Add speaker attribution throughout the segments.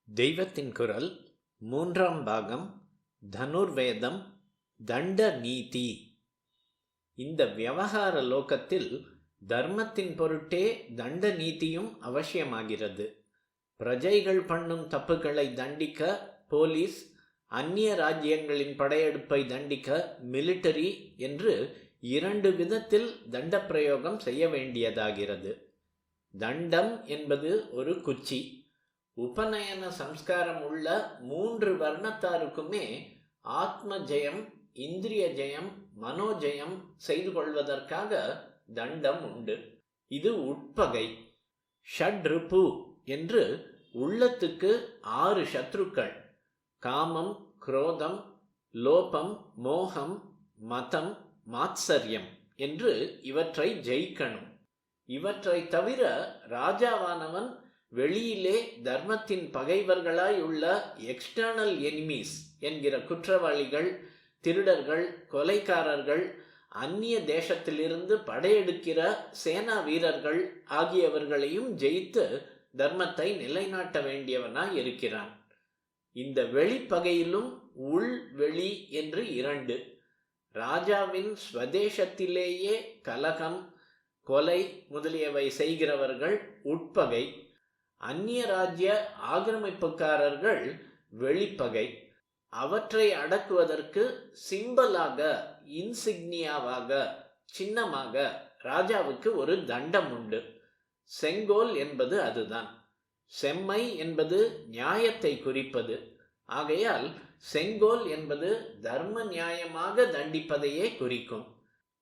Speaker 1: தெய்வத்தின் குரல் மூன்றாம் பாகம் தனுர்வேதம் தண்ட நீதி. இந்த விவகார லோகத்தில் தர்மத்தின் பொருட்டே தண்ட நீதியும் அவசியமாகிறது. பிரஜைகள் பண்ணும் தப்புகளை தண்டிக்க போலீஸ், அந்நிய ராஜ்யங்களின் படையெடுப்பை தண்டிக்க மிலிட்டரி என்று இரண்டு விதத்தில் தண்ட பிரயோகம் செய்ய வேண்டியதாகிறது. தண்டம் என்பது ஒரு குச்சி. உபநயன சம்ஸ்காரம் உள்ள 3 வர்ணத்தாருக்குமே ஆத்ம ஜெயம், இந்திரிய ஜெயம், மனோஜயம் செய்து கொள்வதற்காக தண்டம் உண்டு. இது உட்பகை. ஷட்ருபு என்று உள்ளத்துக்கு 6 சத்ருக்கள்: காமம், குரோதம், லோபம், மோகம், மதம், மாத்சரியம் என்று இவற்றை ஜெயிக்கணும். இவற்றை தவிர ராஜாவானவன் வெளியிலே தர்மத்தின் பகைவர்களாய் உள்ள எக்ஸ்டர்னல் எனிமீஸ் என்கிற குற்றவாளிகள், திருடர்கள், கொலைக்காரர்கள், அந்நிய தேசத்திலிருந்து படையெடுக்கிற சேனா வீரர்கள் ஆகியவர்களையும் ஜெயித்து தர்மத்தை நிலைநாட்ட வேண்டியவனாய் இருக்கிறான். இந்த வெளிப்பகையிலும் உள் வெளி என்று 2. ராஜாவின் ஸ்வதேசத்திலேயே கலகம், கொலை முதலியவை செய்கிறவர்கள் உட்பகை. அந்நிய ராஜ்ய ஆக்கிரமிப்புக்காரர்கள் வெளிப்பகை. அவற்றை அடக்குவதற்கு சிம்பலாக, இன்சிக்னியாவாக, சின்னமாக ராஜாவுக்கு ஒரு தண்டம் உண்டு. செங்கோல் என்பது அதுதான். செம்மை என்பது நியாயத்தை குறிப்பது. ஆகையால் செங்கோல் என்பது தர்ம நியாயமாக தண்டிப்பதையே குறிக்கும்,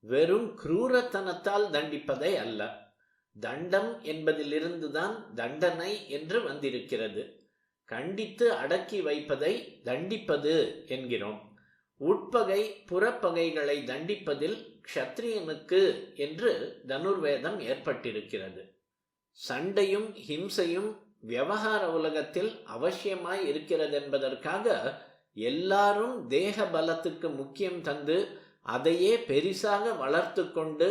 Speaker 1: வெறும் கிரூரத்தனத்தால் தண்டிப்பதை அல்ல. தண்டம் என்பதிலிருந்துதான் தண்டனை என்று வந்திருக்கிறது. கண்டித்து அடக்கி வைப்பதை தண்டிப்பது என்கிறோம். உட்பகை புறப்பகைகளை தண்டிப்பதில் க்ஷத்ரியனுக்கு என்று தனுர்வேதம் ஏற்பட்டிருக்கிறது. சண்டையும் ஹிம்சையும் விவகார உலகத்தில் அவசியமாய் இருக்கிறது என்பதற்காக எல்லாரும் தேக பலத்துக்கு முக்கியம் தந்து அதையே பெரிசாக வளர்த்து கொண்டு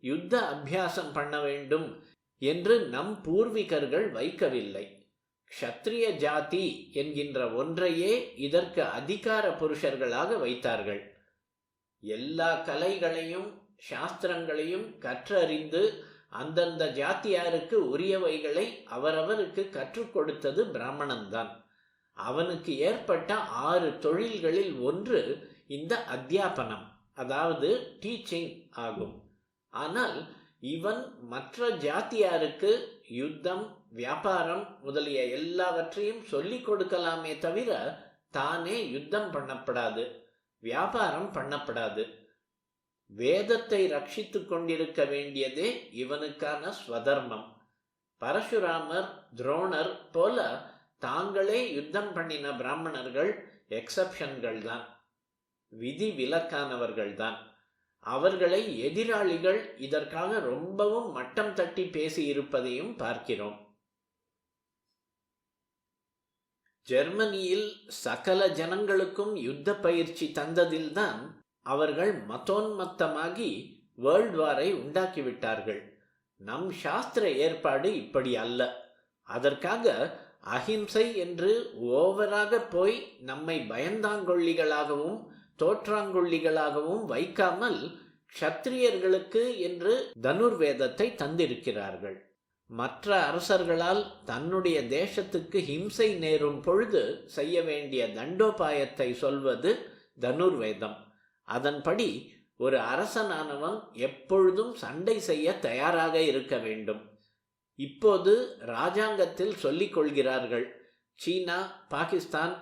Speaker 1: யுத்த அபியாசம் பண்ண வேண்டும் என்று நம் பூர்வீகர்கள் வைக்கவில்லை. க்ஷத்ரிய ஜாதி என்கின்ற ஒன்றையே இதற்கு அதிகார புருஷர்களாக வைத்தார்கள். எல்லா கலைகளையும் சாஸ்திரங்களையும் கற்றறிந்து அந்தந்த ஜாத்தியாருக்கு உரியவைகளை அவரவருக்கு கற்றுக் கொடுத்தது பிராமணன்தான். அவனுக்கு ஏற்பட்ட 6 தொழில்களில் ஒன்று இந்த அத்தியாபனம், அதாவது டீச்சிங் ஆகும். ஆனால் இவன் மற்ற ஜாத்தியாருக்கு யுத்தம், வியாபாரம் முதலிய எல்லாவற்றையும் சொல்லிக் கொடுக்கலாமே தவிர தானே யுத்தம் பண்ணப்படாது, வியாபாரம் பண்ணப்படாது. வேதத்தை ரட்சித்து கொண்டிருக்க வேண்டியதே இவனுக்கான ஸ்வதர்மம். பரசுராமர், துரோணர் போல தாங்களே யுத்தம் பண்ணின பிராமணர்கள் எக்ஸப்ஷன்கள் தான், விதி விலக்கானவர்கள் தான். அவர்களை எதிராளிகள் இதற்காக ரொம்பவும் மட்டம் தட்டி பேசி இருப்பதையும் பார்க்கிறோம். ஜெர்மனியில் சகல ஜனங்களுக்கும் யுத்த பயிற்சி தந்ததில்தான் அவர்கள் மதோன்மத்தமாகி வேர்ல்ட் வாரை உண்டாக்கிவிட்டார்கள். நம் சாஸ்திர ஏற்பாடு இப்படி அல்ல. அதற்காக அஹிம்சை என்று ஓவராக போய் நம்மை பயந்தாங்கொள்ளிகளாகவும் தோற்றாங்கொள்ளிகளாகவும் வைக்காமல் க்ஷத்ரியர்களுக்கு என்று தனுர்வேதத்தை தந்திருக்கிறார்கள். மற்ற அரசர்களால் தன்னுடைய தேசத்துக்கு ஹிம்சை நேரும் பொழுது செய்ய வேண்டிய தண்டோபாயத்தை சொல்வது தனுர்வேதம். அதன்படி ஒரு அரசனானவன் எப்பொழுதும் சண்டை செய்ய தயாராக இருக்க வேண்டும். இப்போது ராஜாங்கத்தில் சொல்லிக் கொள்கிறார்கள், சீனா, பாகிஸ்தான்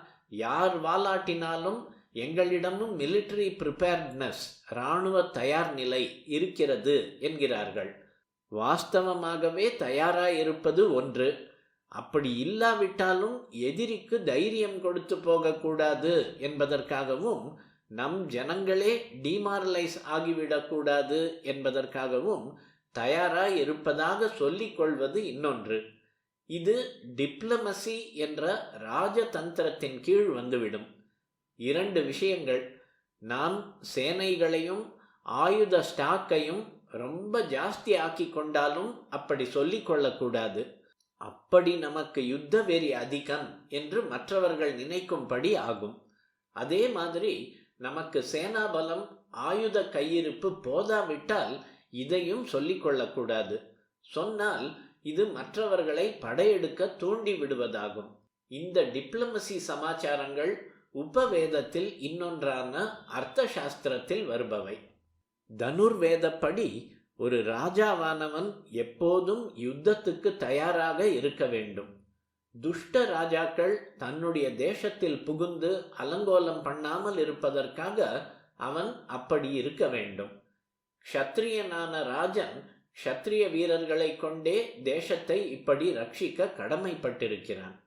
Speaker 1: யார் வாலாட்டினாலும் எங்களிடமும் மிலிட்டரி ப்ரிப்பேர்ட்னஸ், இராணுவ தயார் நிலை இருக்கிறது என்கிறார்கள். வாஸ்தவமாகவே தயாராயிருப்பது ஒன்று. அப்படி இல்லாவிட்டாலும் எதிரிக்கு தைரியம் கொடுத்து போகக்கூடாது என்பதற்காகவும், நம் ஜனங்களே டிமாரலைஸ் ஆகிவிடக்கூடாது என்பதற்காகவும் தயாராய் இருப்பதாக சொல்லிக் கொள்வது இன்னொன்று. இது டிப்ளமசி என்ற ராஜதந்திரத்தின் கீழ் வந்துவிடும். 2 விஷயங்கள். நாம் சேனைகளையும் ஆயுத ஸ்டாக்கையும் ரொம்ப ஜாஸ்தி ஆக்கி கொண்டாலும் அப்படி சொல்லிக் கொள்ளக்கூடாது. அப்படி நமக்கு யுத்த வெறி அதிகம் என்று மற்றவர்கள் நினைக்கும்படி ஆகும். அதே மாதிரி நமக்கு சேனாபலம், ஆயுத கையிருப்பு போதாவிட்டால் இதையும் சொல்லிக் கொள்ளக்கூடாது. சொன்னால் இது மற்றவர்களை படையெடுக்க தூண்டி விடுவதாகும். இந்த டிப்ளமசி சமாச்சாரங்கள் உபவேதத்தில் இன்னொன்றான அர்த்த சாஸ்திரத்தில் வருபவை. தனுர்வேதப்படி ஒரு ராஜாவானவன் எப்போதும் யுத்தத்துக்கு தயாராக இருக்க வேண்டும். துஷ்ட ராஜாக்கள் தன்னுடைய தேசத்தில் புகுந்து அலங்கோலம் பண்ணாமல் இருப்பதற்காக அவன் அப்படி இருக்க வேண்டும். க்ஷத்ரியனான ராஜன் க்ஷத்ரிய வீரர்களை கொண்டே தேசத்தை இப்படி ரட்சிக்க கடமைப்பட்டிருக்கிறான்.